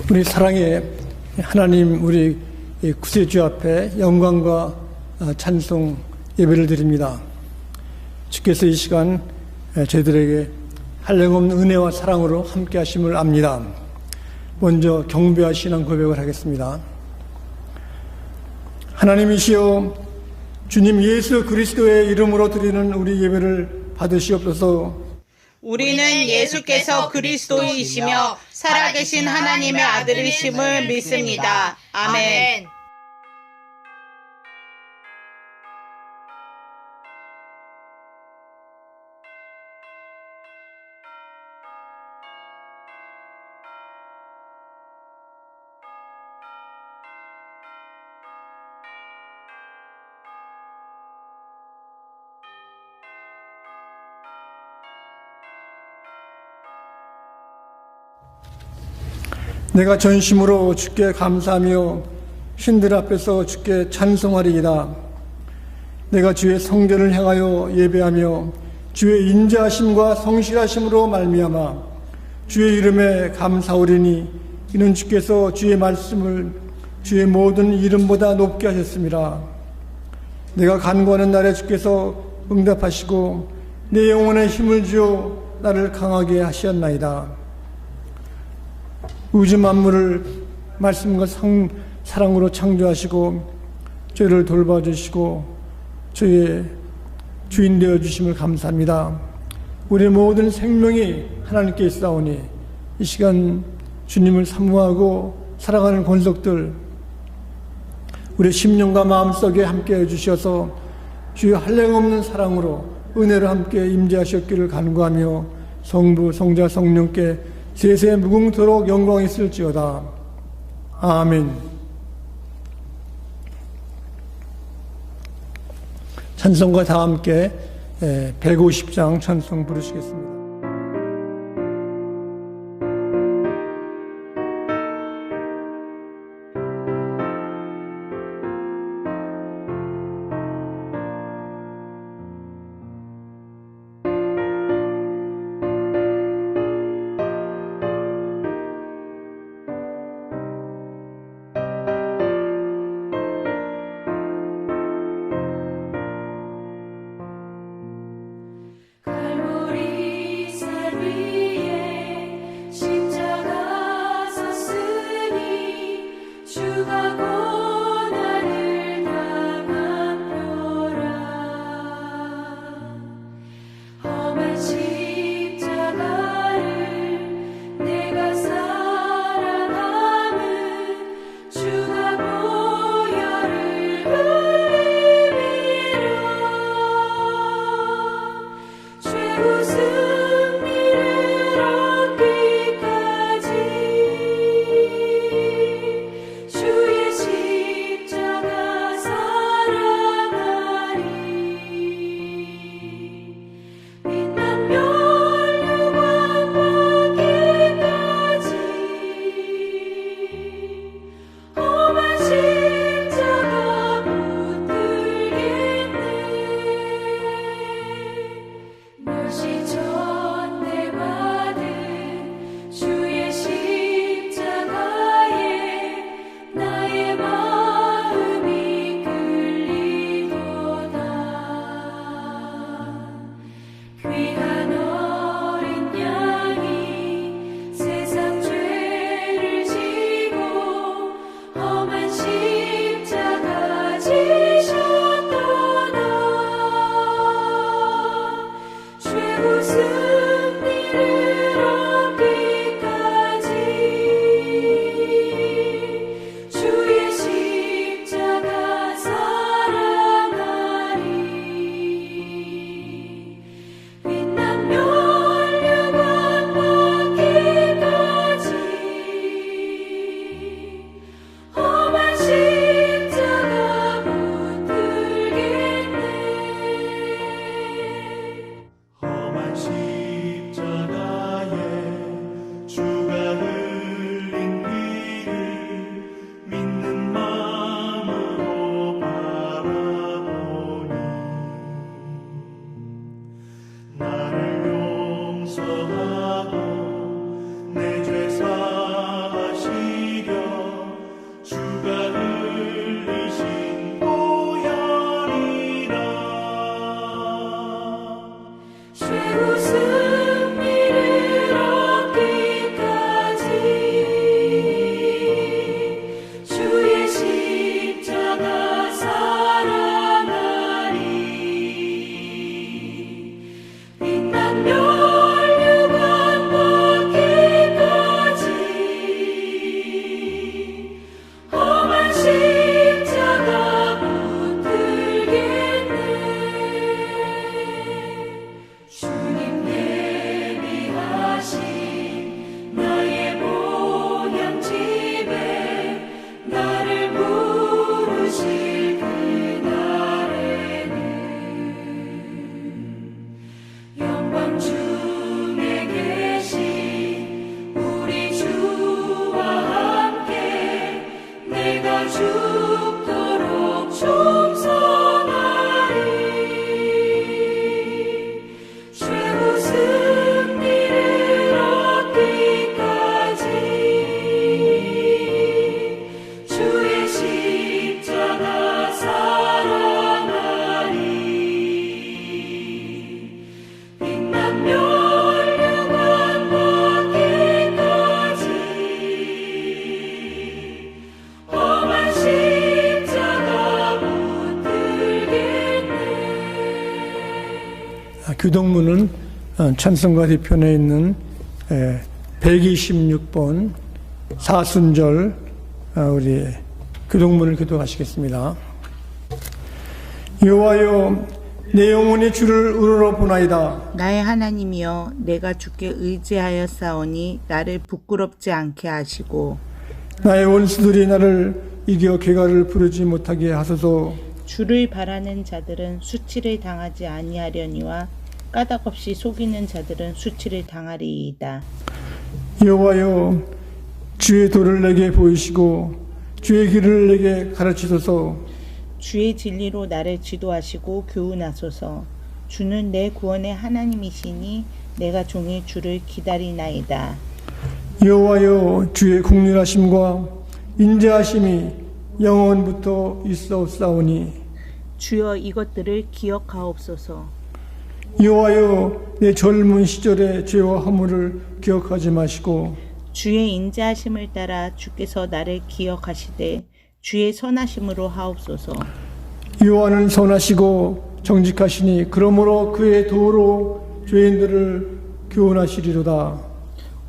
우리 사랑의 하나님, 우리 구세주 앞에 영광과 찬송 예배를 드립니다. 주께서 이 시간 저희들에게 한량없는 은혜와 사랑으로 함께 하심을 압니다. 먼저 경배와 신앙 고백을 하겠습니다. 하나님이시여, 주님 예수 그리스도의 이름으로 드리는 우리 예배를 받으시옵소서. 우리는 예수께서 그리스도이시며 살아계신 하나님의 아들이심을 믿습니다. 아멘. 내가 전심으로 주께 감사하며 신들 앞에서 주께 찬송하리이다. 내가 주의 성전을 향하여 예배하며 주의 인자하심과 성실하심으로 말미암아 주의 이름에 감사하오리니 이는 주께서 주의 말씀을 주의 모든 이름보다 높게 하셨습니다. 내가 간구하는 날에 주께서 응답하시고 내 영혼에 힘을 주어 나를 강하게 하셨나이다. 우주 만물을 말씀과 사랑으로 창조하시고 저희를 돌봐주시고 저희의 주인 되어주심을 감사합니다. 우리 모든 생명이 하나님께 있사오니 이 시간 주님을 사모하고 살아가는 권속들 우리 심령과 마음속에 함께 해주셔서 주의 한량없는 사랑으로 은혜로 함께 임재하셨기를 간구하며 성부 성자 성령께 세세 무궁토록 영광이 있을지어다. 아멘. 찬송과 다 함께 150장 찬송 부르시겠습니다. 갈보리 교동문은 찬송가 뒤편에 있는 126번 사순절 우리 교동문을 기도하시겠습니다. 여호와여, 내 영혼이 주를 우러러보나이다. 나의 하나님이여, 내가 주께 의지하였사오니 나를 부끄럽지 않게 하시고 나의 원수들이 나를 이겨 개가를 부르지 못하게 하소서. 주를 바라는 자들은 수치를 당하지 아니하려니와 까닭없이 속이는 자들은 수치를 당하리이다. 여호와여, 주의 도를 내게 보이시고 주의 길을 내게 가르치소서. 주의 진리로 나를 지도하시고 교훈하소서. 주는 내 구원의 하나님이시니 내가 종일 주를 기다리나이다. 여호와여, 주의 국률하심과 인자하심이 영원부터 있어옵사오니 주여, 이것들을 기억하옵소서. 여호와여, 내 젊은 시절의 죄와 허물을 기억하지 마시고 주의 인자하심을 따라 주께서 나를 기억하시되 주의 선하심으로 하옵소서. 여호와는 선하시고 정직하시니 그러므로 그의 도로 죄인들을 교훈하시리로다.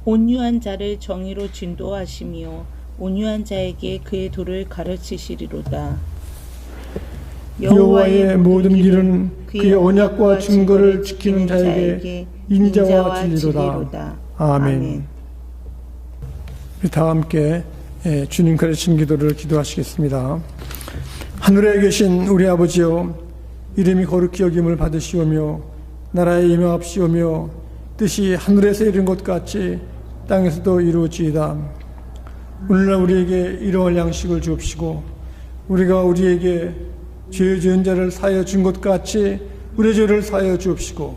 온유한 자를 정의로 진도하시며 온유한 자에게 그의 도를 가르치시리로다. 여호와의 모든 길은 그의 언약과 증거를 지키는 자에게 인자와 진리로다. 아멘. 우리 다 함께 주님 가르친 기도를 기도하시겠습니다. 하늘에 계신 우리 아버지여, 이름이 거룩히 여김을 받으시오며 나라에 임하옵시오며 뜻이 하늘에서 이룬 것 같이 땅에서도 이루어지이다. 오늘날 우리에게 일용할 양식을 주옵시고 우리가 우리에게 죄 지은 자를 사하여 준 것 같이 우리의 죄를 사하여 주옵시고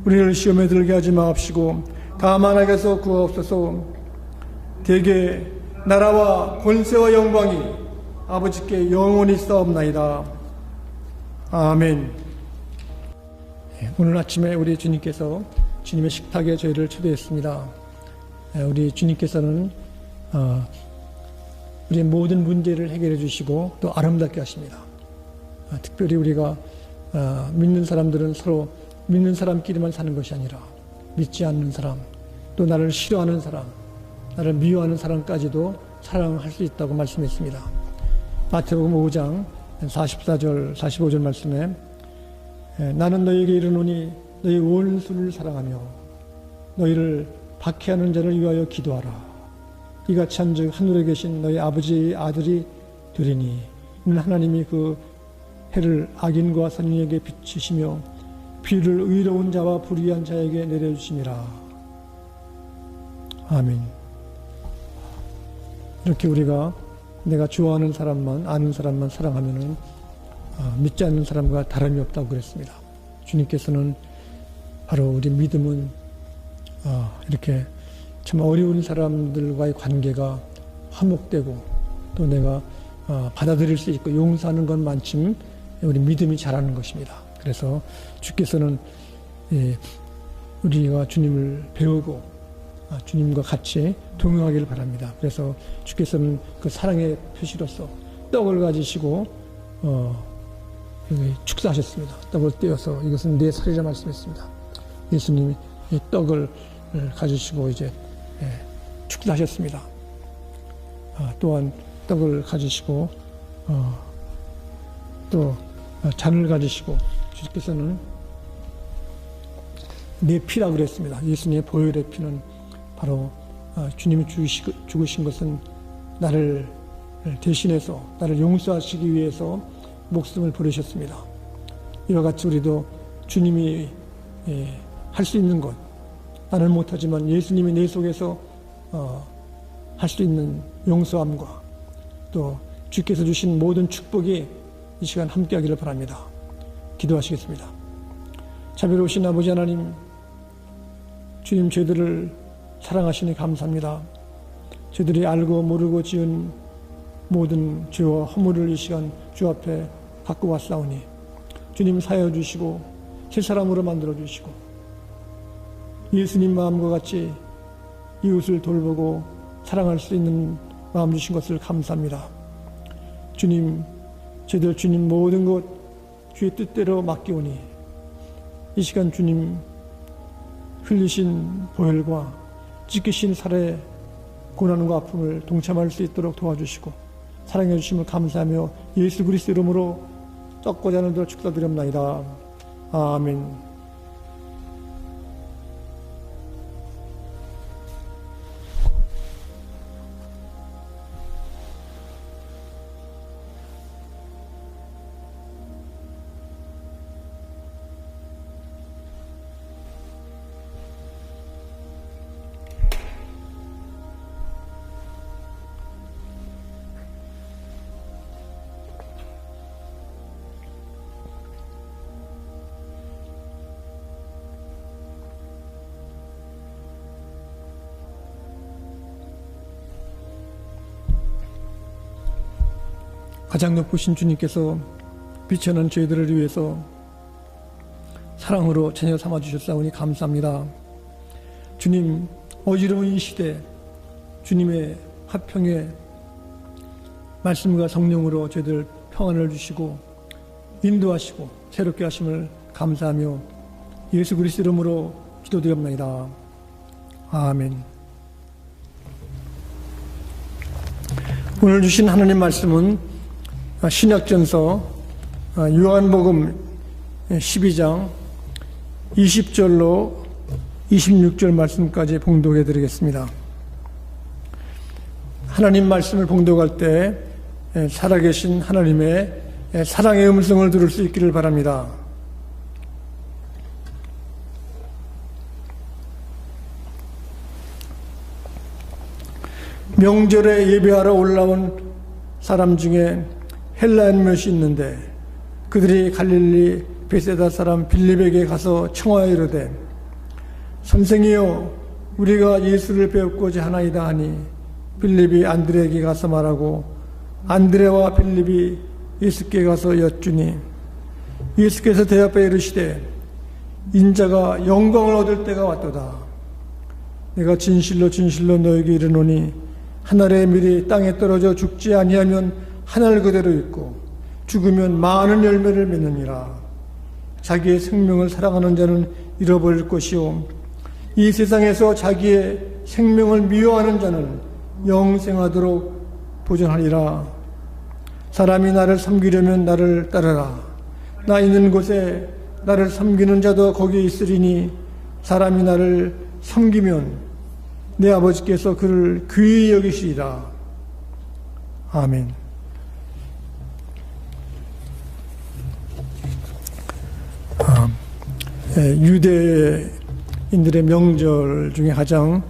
우리를 시험에 들게 하지 마옵시고 다만 악에서 구하옵소서. 대개 나라와 권세와 영광이 아버지께 영원히 있사옵나이다. 아멘. 오늘 아침에 우리 주님께서 주님의 식탁에 저희를 초대했습니다. 우리 주님께서는 우리의 모든 문제를 해결해 주시고 또 아름답게 하십니다. 특별히 우리가 믿는 사람들은 서로 믿는 사람끼리만 사는 것이 아니라 믿지 않는 사람, 또 나를 싫어하는 사람, 나를 미워하는 사람까지도 사랑할 수 있다고 말씀했습니다. 마태복음 5장 44절 45절 말씀에 나는 너희에게 이르노니 너희 원수를 사랑하며 너희를 박해하는 자를 위하여 기도하라. 이같이 한즉 하늘에 계신 너희 아버지의 아들이 되리니 이는 하나님이 그 해를 악인과 선인에게 비추시며 비를 의로운 자와 불의한 자에게 내려주심이라. 아멘. 이렇게 우리가 내가 좋아하는 사람만, 아는 사람만 사랑하면은 믿지 않는 사람과 다름이 없다고 그랬습니다. 주님께서는 바로 우리 믿음은 이렇게 참 어려운 사람들과의 관계가 화목되고 또 내가 받아들일 수 있고 용서하는 것만큼 우리 믿음이 자라는 것입니다. 그래서 주께서는 우리가 주님을 배우고 주님과 같이 동행하기를 바랍니다. 그래서 주께서는 그 사랑의 표시로서 떡을 가지시고 축사하셨습니다. 떡을 떼어서 이것은 내 살이라 말씀했습니다. 예수님이 이 떡을 가지시고 이제 축사하셨습니다. 또한 떡을 가지시고 또 잔을 가지시고 주께서는 내 피라고 그랬습니다. 예수님의 보혈의 피는 바로 주님이 죽으신 것은 나를 대신해서 나를 용서하시기 위해서 목숨을 버리셨습니다. 이와 같이 우리도 주님이 할 수 있는 것, 나는 못하지만 예수님이 내 속에서 할 수 있는 용서함과 또 주께서 주신 모든 축복이 이 시간 함께하기를 바랍니다. 기도하시겠습니다. 자비로우신 아버지 하나님, 주님 저희들을 사랑하시니 감사합니다. 저희들이 알고 모르고 지은 모든 죄와 허물을 이 시간 주 앞에 갖고 왔사오니 주님 사하여 주시고 새 사람으로 만들어 주시고 예수님 마음과 같이 이웃을 돌보고 사랑할 수 있는 마음 주신 것을 감사합니다. 주님, 저희들 주님 모든 것 주의 뜻대로 맡기오니 이 시간 주님 흘리신 보혈과 찢기신 살의 고난과 아픔을 동참할 수 있도록 도와주시고 사랑해 주심을 감사하며 예수 그리스도 이름으로 떡과 잔을 들어 축사드립나이다. 아멘. 가장 높으신 주님께서 비천한 저희들을 위해서 사랑으로 자녀 삼아주셨사오니 감사합니다. 주님, 어지러운 이 시대 주님의 화평의 말씀과 성령으로 저희들 평안을 주시고 인도하시고 새롭게 하심을 감사하며 예수 그리스도 이름으로 기도드립니다. 아멘. 오늘 주신 하나님 말씀은 신약전서 요한복음 12장 20절로 26절 말씀까지 봉독해 드리겠습니다. 하나님 말씀을 봉독할 때 살아계신 하나님의 사랑의 음성을 들을 수 있기를 바랍니다. 명절에 예배하러 올라온 사람 중에 헬라인 몇이 있는데 그들이 갈릴리 베세다 사람 빌립에게 가서 청하여 이르되 선생이여 우리가 예수를 배웠고자 하나이다 하니 빌립이 안드레에게 가서 말하고 안드레와 빌립이 예수께 가서 여쭈니 예수께서 대답하여 이르시되 인자가 영광을 얻을 때가 왔도다. 내가 진실로 진실로 너에게 이르노니 한 알의 밀이 땅에 떨어져 죽지 아니하면 한 알 그대로 있고 죽으면 많은 열매를 맺느니라. 자기의 생명을 사랑하는 자는 잃어버릴 것이요 이 세상에서 자기의 생명을 미워하는 자는 영생하도록 보존하리라. 사람이 나를 섬기려면 나를 따르라. 나 있는 곳에 나를 섬기는 자도 거기에 있으리니 사람이 나를 섬기면 내 아버지께서 그를 귀히 여기시리라. 아멘. 유대인들의 명절 중에 가장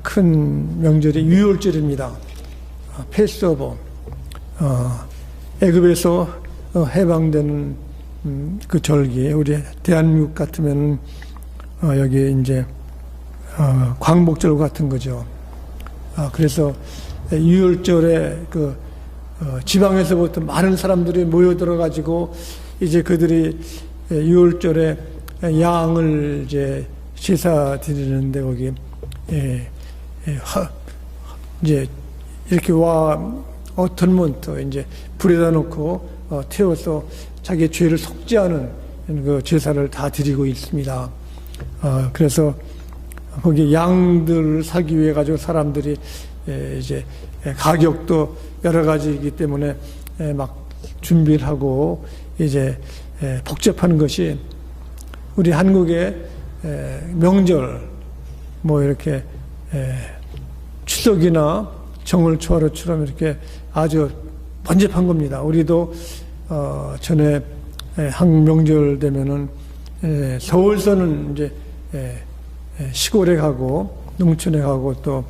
큰 명절이 유월절입니다. 패스오버, 애굽에서 해방되는 그 절기. 우리 대한민국 같으면 여기 이제 광복절 같은 거죠. 그래서 유월절에 그 지방에서부터 많은 사람들이 모여들어 가지고 이제 그들이 유월절에 양을 이제 제사 드리는데 거기 이제 이렇게 어털문터 이제 불에다 놓고 태워서 자기 죄를 속죄하는 그 제사를 다 드리고 있습니다. 그래서 거기 양들을 사기 위해 가지고 사람들이 이제 가격도 여러 가지이기 때문에 막 준비를 하고 이제 복잡한 것이 우리 한국의 명절 뭐 이렇게 추석이나 정월 초하루처럼 이렇게 아주 번잡한 겁니다. 우리도 전에 한국 명절 되면은 서울서는 이제 시골에 가고 농촌에 가고 또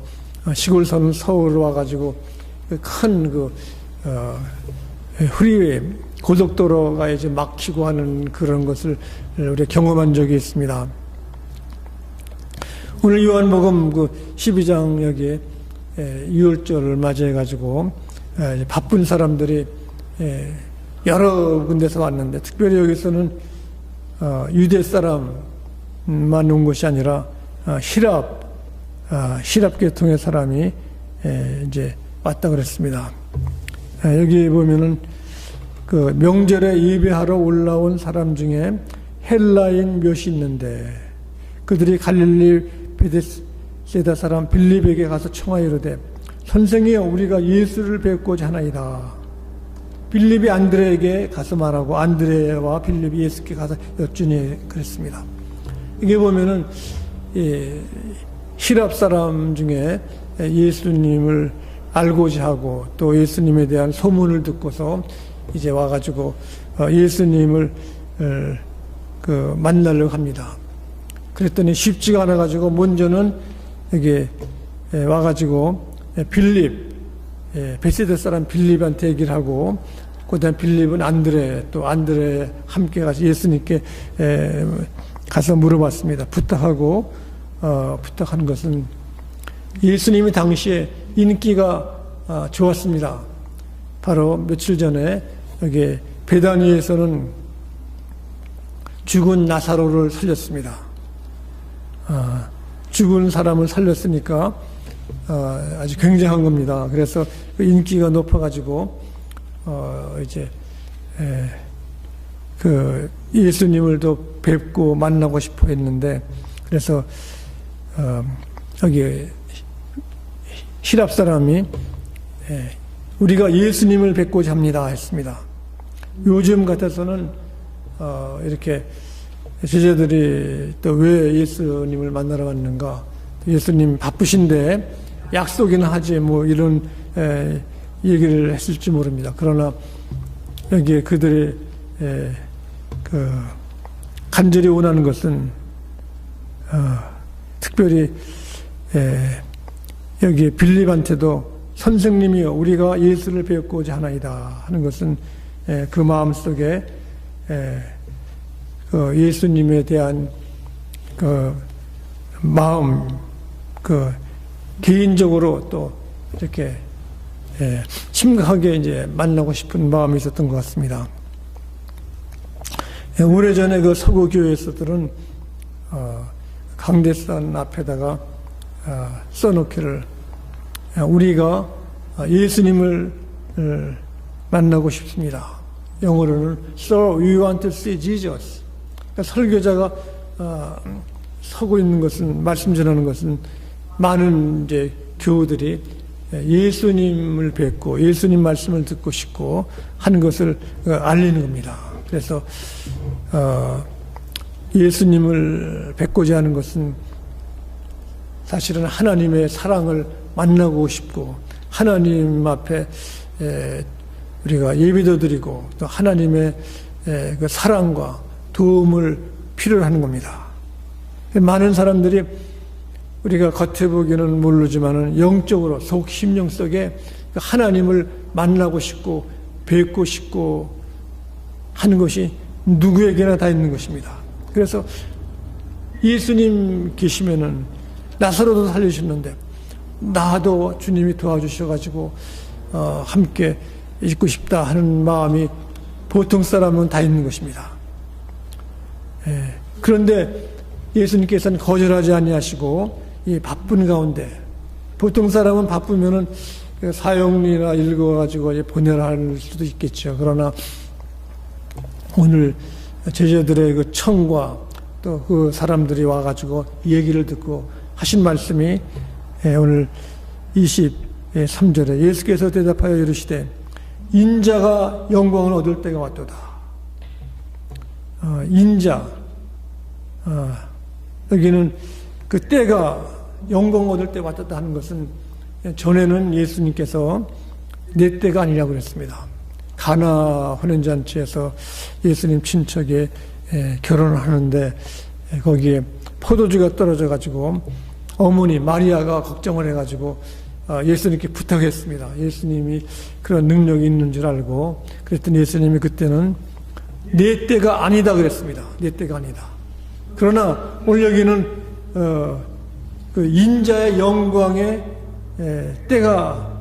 시골서는 서울 와가지고 큰 프리웨이 고속도로가 이제 막히고 하는 그런 것을 우리가 경험한 적이 있습니다. 오늘 요한복음 12장 여기에 유월절을 맞이해가지고 바쁜 사람들이 여러 군데서 왔는데 특별히 여기서는 유대 사람만 온 것이 아니라 시랍 계통의 사람이 이제 왔다 그랬습니다. 여기 보면은 그 명절에 예배하러 올라온 사람 중에 헬라인 몇이 있는데 그들이 갈릴리 베데스다 사람 빌립에게 가서 청하여 이르되 선생이여 우리가 예수를 뵙고자 하나이다. 빌립이 안드레에게 가서 말하고 안드레와 빌립이 예수께 가서 여쭈니 그랬습니다. 이게 보면은 히랍 사람 중에 예수님을 알고자 하고 또 예수님에 대한 소문을 듣고서 이제 와가지고 예수님을 만나려고 합니다. 그랬더니 쉽지가 않아가지고 먼저는 여기 와가지고 빌립, 베세다 사람 빌립한테 얘기를 하고 그다음 빌립은 안드레 또 안드레 함께 가서 예수님께 가서 물어봤습니다. 부탁하는 것은 예수님이 당시에 인기가 좋았습니다. 바로 며칠 전에 여기 베다니에서는 죽은 나사로를 살렸습니다. 죽은 사람을 살렸으니까 아주 굉장한 겁니다. 그래서 인기가 높아가지고 이제 그 예수님을 더 뵙고 만나고 싶어 했는데 그래서 여기 히랍 사람이 우리가 예수님을 뵙고자 합니다 했습니다. 요즘 같아서는 이렇게 제자들이 또 왜 예수님을 만나러 왔는가, 예수님 바쁘신데 약속이나 하지 뭐 이런 얘기를 했을지 모릅니다. 그러나 여기에 그들이 간절히 원하는 것은 특별히 여기 빌립한테도 선생님이여 우리가 예수를 배우고자 하나이다 하는 것은 그 마음속에 그 예수님에 대한 그 마음, 그 개인적으로 또 이렇게 심각하게 이제 만나고 싶은 마음이 있었던 것 같습니다. 오래전에 그 서구 교회에서들은 강대산 앞에다가 써놓기를 우리가 예수님을 만나고 싶습니다. 영어로는 So we want to see Jesus. 그러니까 설교자가 서고 있는 것은 말씀 전하는 것은 많은 이제 교우들이 예수님을 뵙고 예수님 말씀을 듣고 싶고 하는 것을 알리는 겁니다. 그래서 예수님을 뵙고자 하는 것은 사실은 하나님의 사랑을 만나고 싶고 하나님 앞에 우리가 예배도 드리고 또 하나님의 그 사랑과 도움을 필요로 하는 겁니다. 많은 사람들이 우리가 겉에 보기에는 모르지만은 영적으로 속 심령 속에 하나님을 만나고 싶고 뵙고 싶고 하는 것이 누구에게나 다 있는 것입니다. 그래서 예수님 계시면은 나사로도 살리셨는데 나도 주님이 도와주셔가지고 함께 있고 싶다 하는 마음이 보통 사람은 다 있는 것입니다. 그런데 예수님께서는 거절하지 아니하시고 이 바쁜 가운데 보통 사람은 바쁘면은 사형리나 읽어가지고 보내라 할 수도 있겠죠. 그러나 오늘 제자들의 그 청과 또 그 사람들이 와가지고 얘기를 듣고 하신 말씀이 오늘 23절에 예수께서 대답하여 이르시되 인자가 영광을 얻을 때가 왔도다. 인자 여기는 그 때가 영광 얻을 때 왔다 하는 것은 전에는 예수님께서 내 때가 아니라고 그랬습니다. 가나 혼인잔치에서 예수님 친척이 결혼을 하는데 거기에 포도주가 떨어져 가지고 어머니 마리아가 걱정을 해 가지고 예수님께 부탁했습니다. 예수님이 그런 능력이 있는 줄 알고 그랬더니 예수님이 그때는 내 때가 아니다 그랬습니다. 내 때가 아니다. 그러나 오늘 여기는 그 인자의 영광의 때가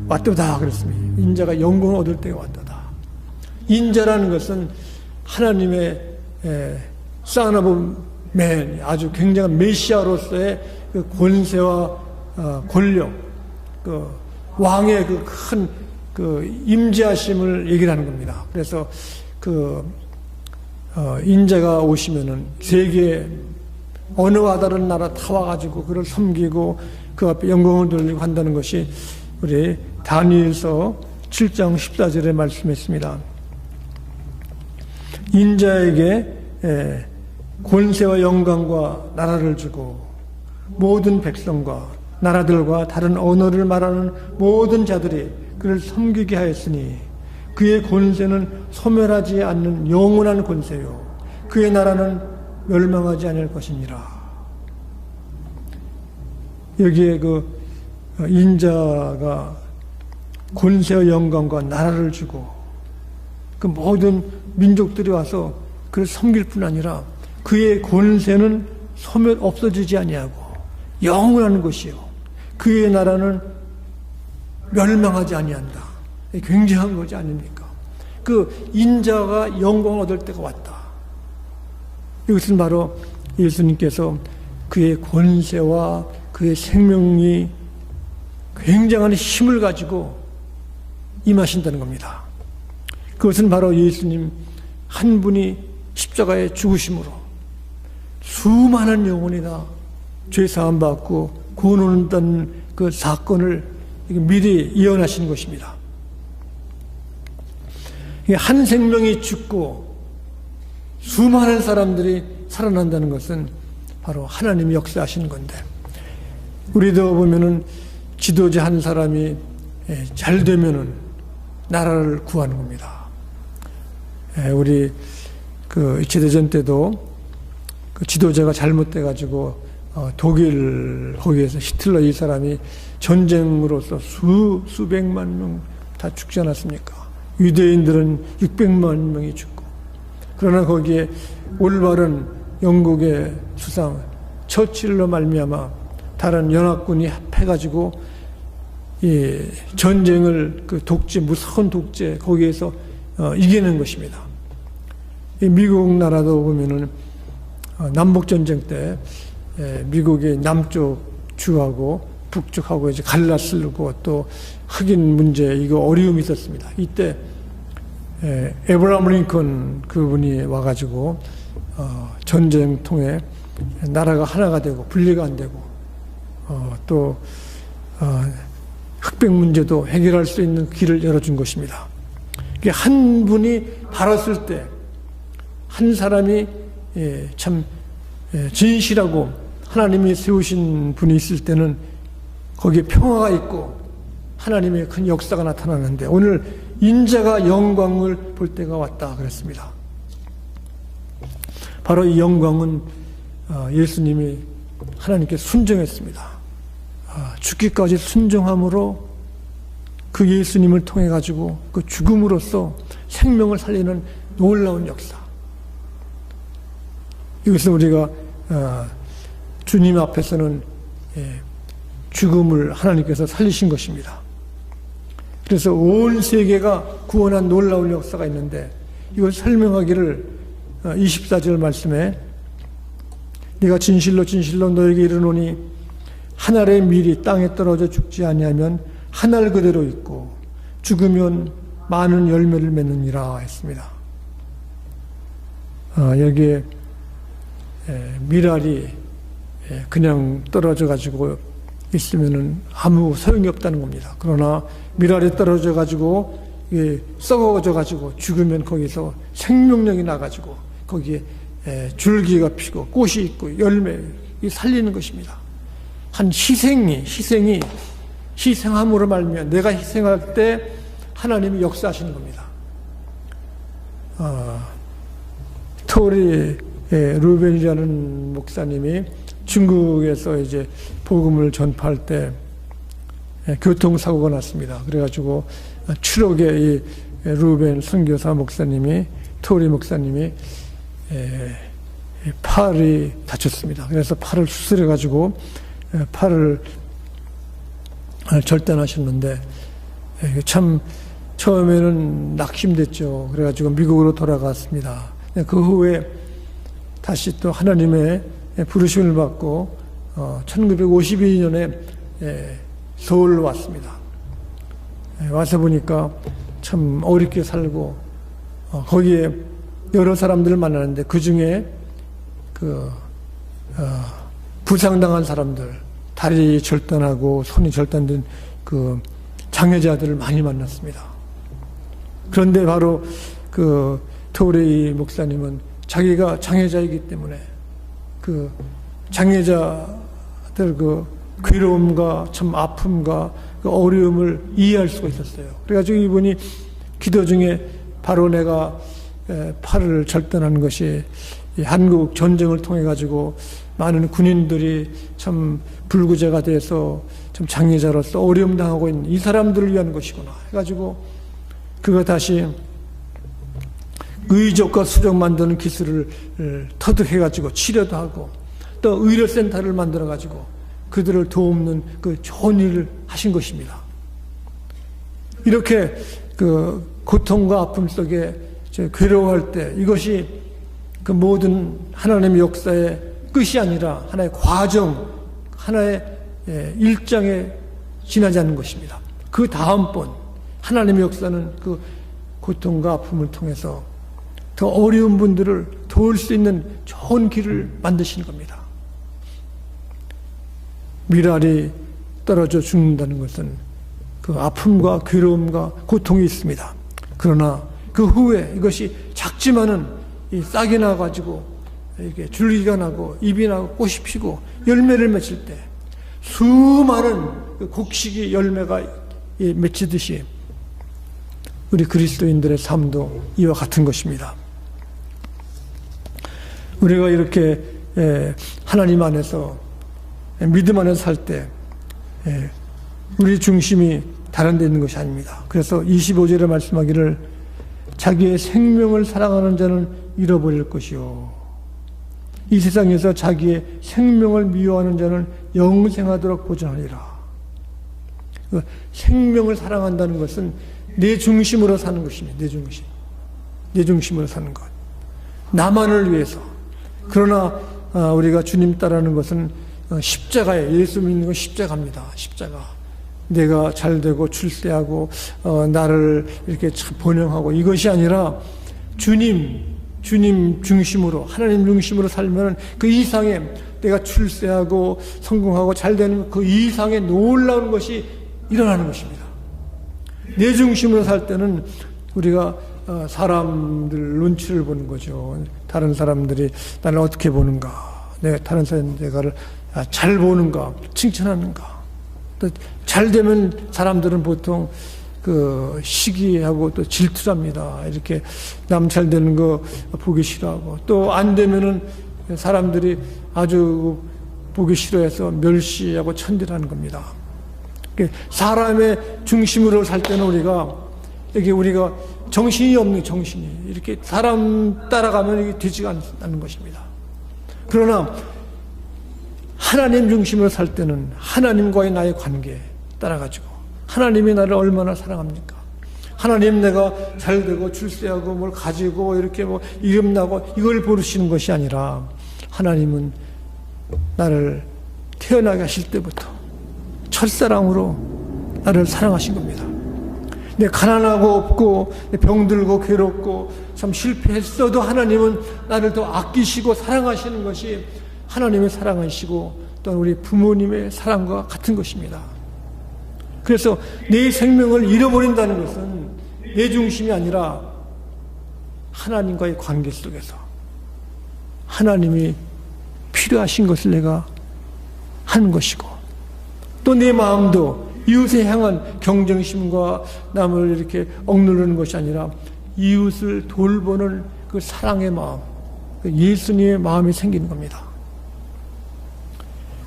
왔도다 그랬습니다. 인자가 영광을 얻을 때가 왔도다. 인자라는 것은 하나님의 Son of Man, 아주 굉장한 메시아로서의 그 권세와 권력, 그 왕의 그 큰 그 임재하심을 얘기를 하는 겁니다. 그래서 그 인자가 오시면은 세계 어느와 다른 나라 다 와가지고 그를 섬기고 그 앞에 영광을 돌리고 한다는 것이 우리 다니엘서 7장 14절에 말씀했습니다. 인자에게 권세와 영광과 나라를 주고 모든 백성과 나라들과 다른 언어를 말하는 모든 자들이 그를 섬기게 하였으니 그의 권세는 소멸하지 않는 영원한 권세요 그의 나라는 멸망하지 않을 것이니라. 여기에 그 인자가 권세와 영광과 나라를 주고 그 모든 민족들이 와서 그를 섬길 뿐 아니라 그의 권세는 소멸 없어지지 아니하고 영원한 것이요 그의 나라는 멸망하지 아니한다. 굉장한 거지 아닙니까? 그 인자가 영광을 얻을 때가 왔다. 이것은 바로 예수님께서 그의 권세와 그의 생명이 굉장한 힘을 가지고 임하신다는 겁니다. 그것은 바로 예수님 한 분이 십자가에 죽으심으로 수많은 영혼이 다 죄 사함 받고 구원 얻는다는 그 사건을 미리 예언하신 것입니다. 한 생명이 죽고 수많은 사람들이 살아난다는 것은 바로 하나님이 역사하시는 건데, 우리도 보면은 지도자 한 사람이 잘 되면은 나라를 구하는 겁니다. 우리 그 2차 대전 때도 그 지도자가 잘못돼 가지고 독일 거기에서 히틀러 이 사람이 전쟁으로서 수백만 명 다 죽지 않았습니까? 유대인들은 600만 명이 죽고, 그러나 거기에 올바른 영국의 수상 처칠로 말미암아 다른 연합군이 합해가지고 이 전쟁을 그 독재, 무서운 독재 거기에서 이기는 것입니다. 이 미국 나라도 보면은 남북 전쟁 때 미국의 남쪽 주하고 북쪽하고 이제 갈라쓰고 또 흑인 문제 이거 어려움이 있었습니다. 이때 에브라함 링컨 그분이 와가지고 전쟁 통해 나라가 하나가 되고 분리가 안 되고 또 흑백 문제도 해결할 수 있는 길을 열어준 것입니다. 한 분이 바랐을 때 한 사람이 참 진실하고 하나님이 세우신 분이 있을 때는 거기에 평화가 있고 하나님의 큰 역사가 나타나는데, 오늘 인자가 영광을 볼 때가 왔다 그랬습니다. 바로 이 영광은 예수님이 하나님께 순종했습니다. 죽기까지 순종함으로 그 예수님을 통해 가지고 그 죽음으로써 생명을 살리는 놀라운 역사. 이것을 우리가 주님 앞에서는 죽음을 하나님께서 살리신 것입니다. 그래서 온 세계가 구원한 놀라운 역사가 있는데, 이걸 설명하기를 24절 말씀에 네가 진실로 진실로 너에게 이르노니 한 알의 밀이 땅에 떨어져 죽지 아니하면 한 알 그대로 있고 죽으면 많은 열매를 맺느니라 했습니다. 여기에 밀알이 그냥 떨어져 가지고 있으면은 아무 소용이 없다는 겁니다. 그러나 밀알이 떨어져 가지고 썩어져 가지고 죽으면 거기서 생명력이 나 가지고 거기에 줄기가 피고 꽃이 있고 열매 살리는 것입니다. 한 희생함으로 말미암아 내가 희생할 때 하나님이 역사하시는 겁니다. 토리 루벤이라는 목사님이 중국에서 이제 복음을 전파할 때 교통사고가 났습니다. 그래가지고 추록의 이 루벤 선교사 목사님이, 토리 목사님이 팔이 다쳤습니다. 그래서 팔을 수술해가지고 팔을 절단하셨는데, 참 처음에는 낙심됐죠. 그래가지고 미국으로 돌아갔습니다. 그 후에 다시 또 하나님의 부르심을 받고 1952년에 서울로 왔습니다. 와서 보니까 참 어렵게 살고 거기에 여러 사람들을 만나는데 그 중에 부상당한 사람들, 다리 절단하고 손이 절단된 그 장애자들을 많이 만났습니다. 그런데 바로 그 토레이 목사님은 자기가 장애자이기 때문에 그 장애자들 그 괴로움과 참 아픔과 그 어려움을 이해할 수가 있었어요. 그래가지고 이분이 기도 중에 바로 내가 팔을 절단하는 것이 한국 전쟁을 통해 가지고 많은 군인들이 참 불구제가 돼서 참 장애자로서 어려움 당하고 있는 이 사람들을 위한 것이구나 해가지고 그가 다시 의족과 수족 만드는 기술을 터득해가지고 치료도 하고 또 의료센터를 만들어가지고 그들을 돕는 그 좋은 일을 하신 것입니다. 이렇게 그 고통과 아픔 속에 괴로워할 때 이것이 그 모든 하나님의 역사의 끝이 아니라 하나의 과정, 하나의 일장에 지나지 않는 것입니다. 그 다음번 하나님의 역사는 그 고통과 아픔을 통해서 더 어려운 분들을 도울 수 있는 좋은 길을 만드시는 겁니다. 미랄이 떨어져 죽는다는 것은 그 아픔과 괴로움과 고통이 있습니다. 그러나 그 후에 이것이 작지만은 이 싹이 나가지고 이렇게 줄기가 나고 잎이 나고 꽃이 피고 열매를 맺힐 때 수많은 그 곡식이 열매가 맺히듯이 우리 그리스도인들의 삶도 이와 같은 것입니다. 우리가 이렇게 하나님 안에서 믿음 안에서 살 때 우리 중심이 다른 데 있는 것이 아닙니다. 그래서 25절에 말씀하기를 자기의 생명을 사랑하는 자는 잃어버릴 것이요 이 세상에서 자기의 생명을 미워하는 자는 영생하도록 보존하리라. 생명을 사랑한다는 것은 내 중심으로 사는 것입니다. 내 중심으로 사는 것. 나만을 위해서. 그러나 우리가 주님 따르는 것은 십자가에 예수 믿는 건 십자가입니다. 십자가. 내가 잘되고 출세하고 나를 이렇게 번영하고 이것이 아니라 주님 중심으로 하나님 중심으로 살면 그 이상의 내가 출세하고 성공하고 잘되는 그 이상의 놀라운 것이 일어나는 것입니다. 내 중심으로 살 때는 우리가 사람들 눈치를 보는 거죠. 다른 사람들이 나를 어떻게 보는가, 내가 다른 사람들이 내가를 잘 보는가, 칭찬하는가. 또 잘 되면 사람들은 보통 그 시기하고 또 질투합니다. 이렇게 남 잘 되는 거 보기 싫어하고 또 안 되면은 사람들이 아주 보기 싫어해서 멸시하고 천대하는 겁니다. 사람의 중심으로 살 때는 우리가 정신이 없는 정신이 이렇게 사람 따라가면 이게 되지가 않는 것입니다. 그러나 하나님 중심으로 살 때는 하나님과의 나의 관계에 따라가지고 하나님이 나를 얼마나 사랑합니까? 하나님 내가 잘되고 출세하고 뭘 가지고 이렇게 뭐 이름나고 이걸 보시는 것이 아니라 하나님은 나를 태어나게 하실 때부터 첫사랑으로 나를 사랑하신 겁니다. 내 가난하고 없고 병들고 괴롭고 참 실패했어도 하나님은 나를 더 아끼시고 사랑하시는 것이 하나님의 사랑이시고 또 우리 부모님의 사랑과 같은 것입니다. 그래서 내 생명을 잃어버린다는 것은 내 중심이 아니라 하나님과의 관계 속에서 하나님이 필요하신 것을 내가 하는 것이고 또 내 마음도 이웃에 향한 경쟁심과 남을 이렇게 억누르는 것이 아니라 이웃을 돌보는 그 사랑의 마음, 그 예수님의 마음이 생기는 겁니다.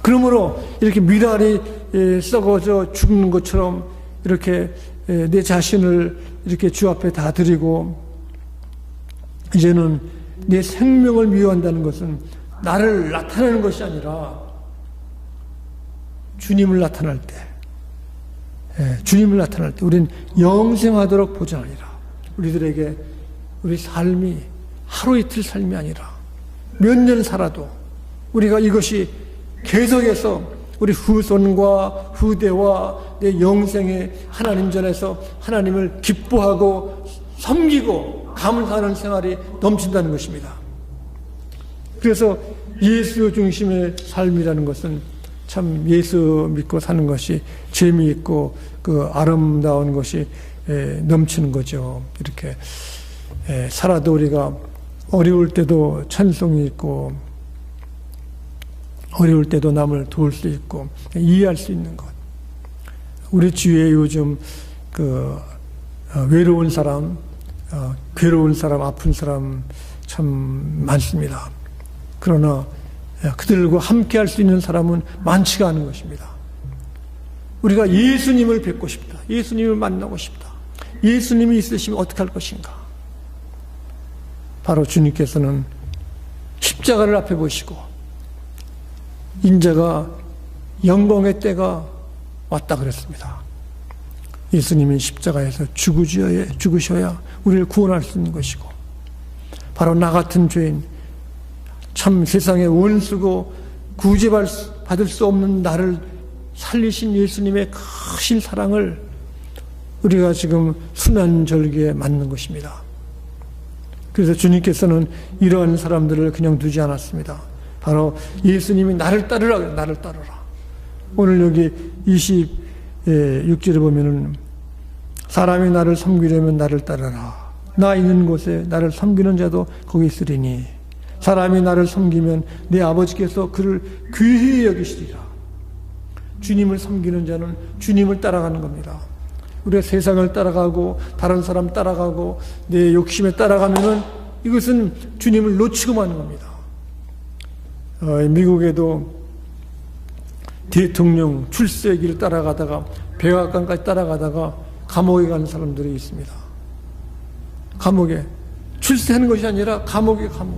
그러므로 이렇게 미랄이 썩어져 죽는 것처럼 이렇게 내 자신을 이렇게 주 앞에 다 드리고 이제는 내 생명을 미워한다는 것은 나를 나타내는 것이 아니라 주님을 나타낼 때 우리는 영생하도록 보존하리라. 우리들에게 우리 삶이 하루 이틀 삶이 아니라 몇 년 살아도 우리가 이것이 계속해서 우리 후손과 후대와 내 영생에 하나님 전에서 하나님을 기뻐하고 섬기고 감사하는 생활이 넘친다는 것입니다. 그래서 예수 중심의 삶이라는 것은 참 예수 믿고 사는 것이 재미있고 그 아름다운 것이 넘치는 거죠. 이렇게 살아도 우리가 어려울 때도 찬송이 있고 어려울 때도 남을 도울 수 있고 이해할 수 있는 것. 우리 주위에 요즘 그 외로운 사람, 괴로운 사람, 아픈 사람 참 많습니다. 그러나 그들과 함께 할 수 있는 사람은 많지가 않은 것입니다. 우리가 예수님을 뵙고 싶다. 예수님을 만나고 싶다. 예수님이 있으시면 어떻게 할 것인가. 바로 주님께서는 십자가를 앞에 보시고 인자가 영광의 때가 왔다 그랬습니다. 예수님이 십자가에서 죽으셔야 우리를 구원할 수 있는 것이고 바로 나 같은 죄인 참 세상의 원수고 구제받을 수 없는 나를 살리신 예수님의 크신 사랑을 우리가 지금 순환절기에 맞는 것입니다. 그래서 주님께서는 이러한 사람들을 그냥 두지 않았습니다. 바로 예수님이 나를 따르라, 나를 따르라. 오늘 여기 26절에 보면은 사람이 나를 섬기려면 나를 따르라. 나 있는 곳에 나를 섬기는 자도 거기 있으리니 사람이 나를 섬기면 내 아버지께서 그를 귀히 여기시리라. 주님을 섬기는 자는 주님을 따라가는 겁니다. 우리가 세상을 따라가고 다른 사람 따라가고 내 욕심에 따라가면은 이것은 주님을 놓치고 마는 겁니다. 미국에도 대통령 출세기를 따라가다가 백악관까지 따라가다가 감옥에 가는 사람들이 있습니다. 감옥에 출세하는 것이 아니라 감옥에 갔어요.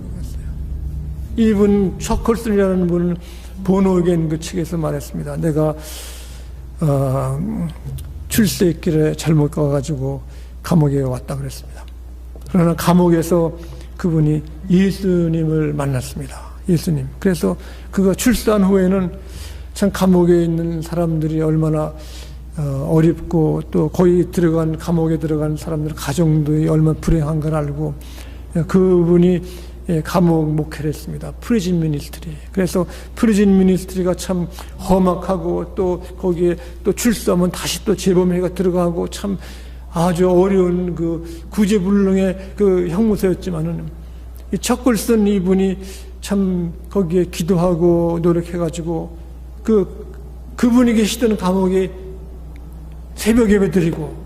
이분 셔클슨이라는 분은 보노겐 그 책에서 말했습니다. 내가 출세길에 잘못 가가지고 감옥에 왔다 그랬습니다. 그러나 감옥에서 그분이 예수님을 만났습니다. 예수님. 그래서 그가 출세한 후에는 참 감옥에 있는 사람들이 얼마나 어렵고 또 거기 들어간 감옥에 들어간 사람들 가정들이 얼마나 불행한 걸 알고 그분이 감옥 목회를 했습니다. 프리즌 미니스트리. 그래서 프리즌 미니스트리가 참 험악하고 또 거기에 또 출소하면 다시 또 재범회가 들어가고 참 아주 어려운 그 구제불능의 그 형무소였지만은 이 척글슨 이분이 참 거기에 기도하고 노력해가지고 그분이 계시던 감옥에 새벽 예배 드리고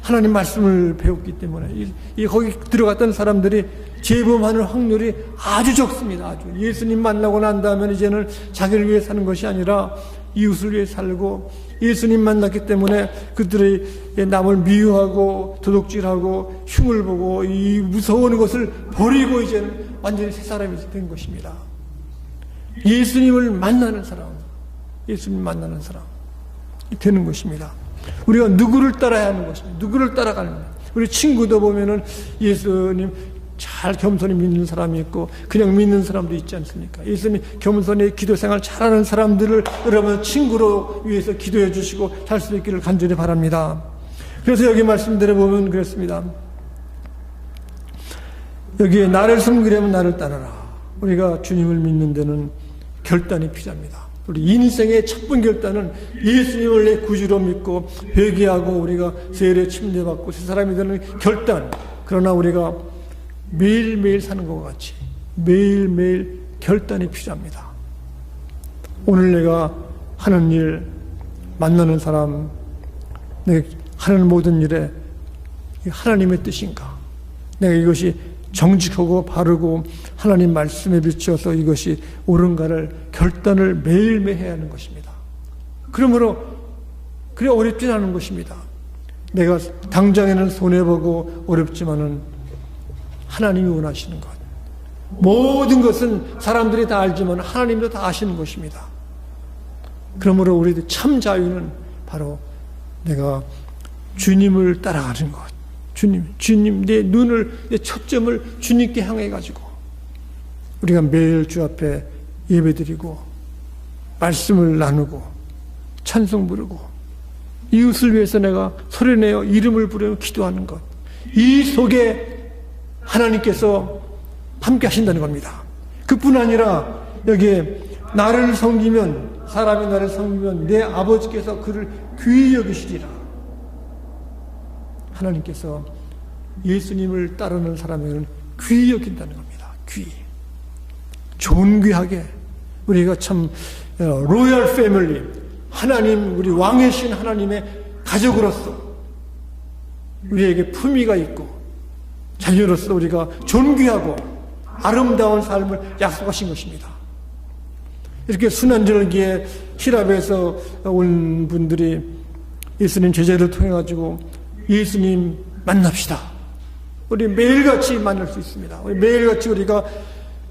하나님 말씀을 배웠기 때문에 거기 들어갔던 사람들이 재범하는 확률이 아주 적습니다. 아주. 예수님 만나고 난 다음에 이제는 자기를 위해 사는 것이 아니라 이웃을 위해 살고 예수님 만났기 때문에 그들이 남을 미워하고 도둑질하고 흉을 보고 이 무서운 것을 버리고 이제는 완전히 새 사람이 된 것입니다. 예수님을 만나는 사람, 예수님 만나는 사람 되는 것입니다. 우리가 누구를 따라야 하는 것입니다. 누구를 따라가는 거예요. 우리 친구도 보면은 예수님 잘 겸손히 믿는 사람이 있고 그냥 믿는 사람도 있지 않습니까? 예수님 겸손히 기도생활 잘하는 사람들을 여러분 친구로 위해서 기도해 주시고 살 수 있기를 간절히 바랍니다. 그래서 여기 말씀대로 보면 그렇습니다. 여기에 나를 섬기려면 나를 따르라. 우리가 주님을 믿는 데는 결단이 필요합니다. 우리 인생의 첫 번 결단은 예수님을 내 구주로 믿고 회개하고 우리가 세례 침례받고 새 사람이 되는 결단. 그러나 우리가 매일매일 사는 것과 같이 매일매일 결단이 필요합니다. 오늘 내가 하는 일, 만나는 사람, 내가 하는 모든 일에 하나님의 뜻인가? 내가 이것이 정직하고 바르고 하나님 말씀에 비추어서 이것이 옳은가를 결단을 매일매일 해야 하는 것입니다. 그러므로 그래 어렵진 않은 것입니다. 내가 당장에는 손해보고 어렵지만은 하나님이 원하시는 것. 모든 것은 사람들이 다 알지만 하나님도 다 아시는 것입니다. 그러므로 우리들 참 자유는 바로 내가 주님을 따라가는 것. 주님, 내 눈을, 내 초점을 주님께 향해가지고 우리가 매일 주 앞에 예배드리고 말씀을 나누고 찬송 부르고 이웃을 위해서 내가 소리내어 이름을 부르며 기도하는 것. 이 속에 하나님께서 함께 하신다는 겁니다. 그뿐 아니라 여기에 나를 섬기면, 사람이 나를 섬기면 내 아버지께서 그를 귀히 여기시리라. 하나님께서 예수님을 따르는 사람에게는 귀히 여긴다는 겁니다. 귀히. 존귀하게. 우리가 참 로열 패밀리, 하나님, 우리 왕이신 하나님의 가족으로서 우리에게 품위가 있고 자녀로서 우리가 존귀하고 아름다운 삶을 약속하신 것입니다. 이렇게 순환절기에 히랍에서 온 분들이 예수님 제자를 통해 가지고 예수님 만납시다. 우리 매일같이 만날 수 있습니다. 우리 매일같이 우리가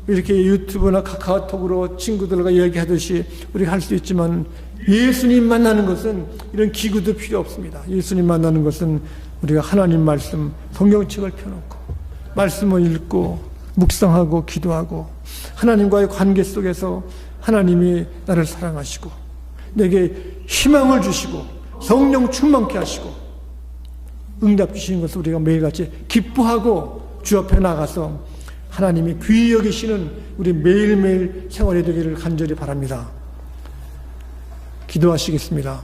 이렇게 유튜브나 카카오톡으로 친구들과 얘기하듯이 우리가 할 수 있지만 예수님 만나는 것은 이런 기구도 필요 없습니다. 예수님 만나는 것은 우리가 하나님 말씀, 성경책을 펴놓고 말씀을 읽고 묵상하고 기도하고 하나님과의 관계 속에서 하나님이 나를 사랑하시고 내게 희망을 주시고 성령 충만케 하시고 응답 주시는 것을 우리가 매일같이 기뻐하고 주 앞에 나가서 하나님이 귀히 여기시는 우리 매일매일 생활이 되기를 간절히 바랍니다. 기도하시겠습니다.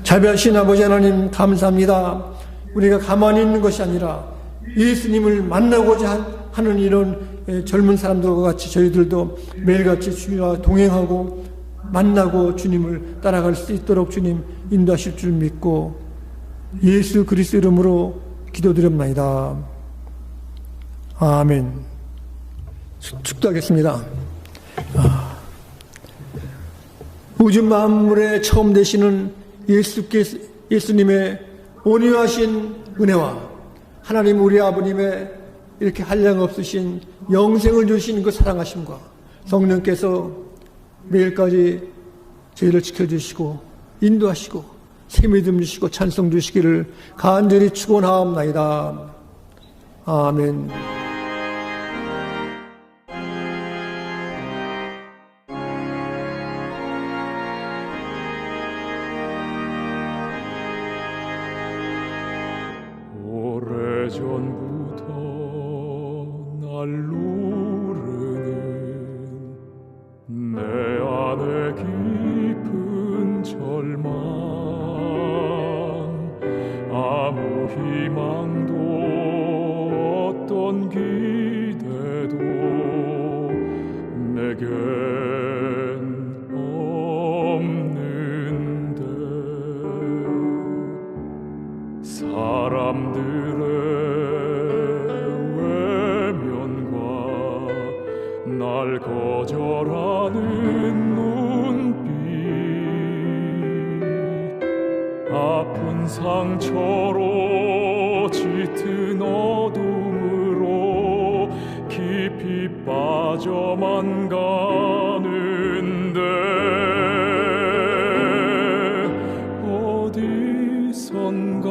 자비하신 아버지 하나님 감사합니다. 우리가 가만히 있는 것이 아니라 예수님을 만나고자 하는 이런 젊은 사람들과 같이 저희들도 매일같이 주님과 동행하고 만나고 주님을 따라갈 수 있도록 주님 인도하실 줄 믿고 예수 그리스도 이름으로 기도드립니다. 아멘. 축도하겠습니다. 우주 만물의 처음 되시는 예수님의 온유하신 은혜와 하나님 우리 아버님의 이렇게 한량없으신 영생을 주신 그 사랑하심과 성령께서 매일까지 저희를 지켜주시고 인도하시고 새 믿음 주시고 찬송 주시기를 간절히 축원하옵나이다. 아멘. 오래전부터 날 누르는 내 안에 깊은 절망 아무 희망도 어떤 기대도 내겐 없는데 사람들의 외면과 날 거절하는 눈빛 아픈 상처로 짙은 어둠으로 깊이 빠져만 가는데 어디선가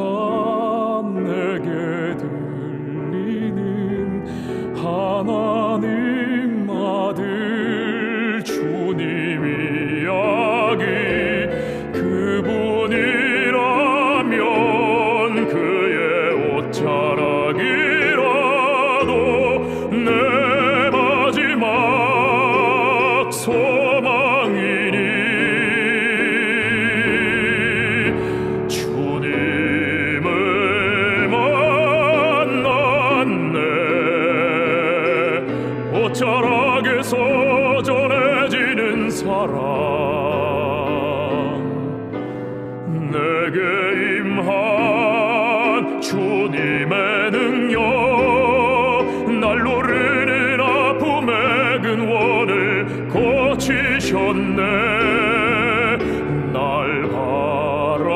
내게 들리는 하나님 아들 주님 이야기 그분이라면 그의 옷자락이라도 내 마지막 소망이니 주님을 만났네 옷자락에서 전해지는 사랑 내게 임한 주님의 능력 날 노르는 아픔의 근원을 고치셨네 날 바라보시네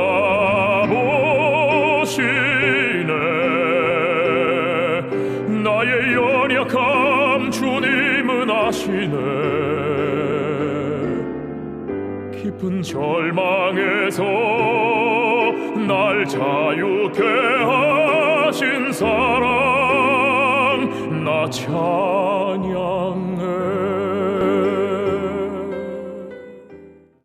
나의 연약함 주님은 아시네 깊은 절망에서 날 자유케 하신 사랑 나 찬양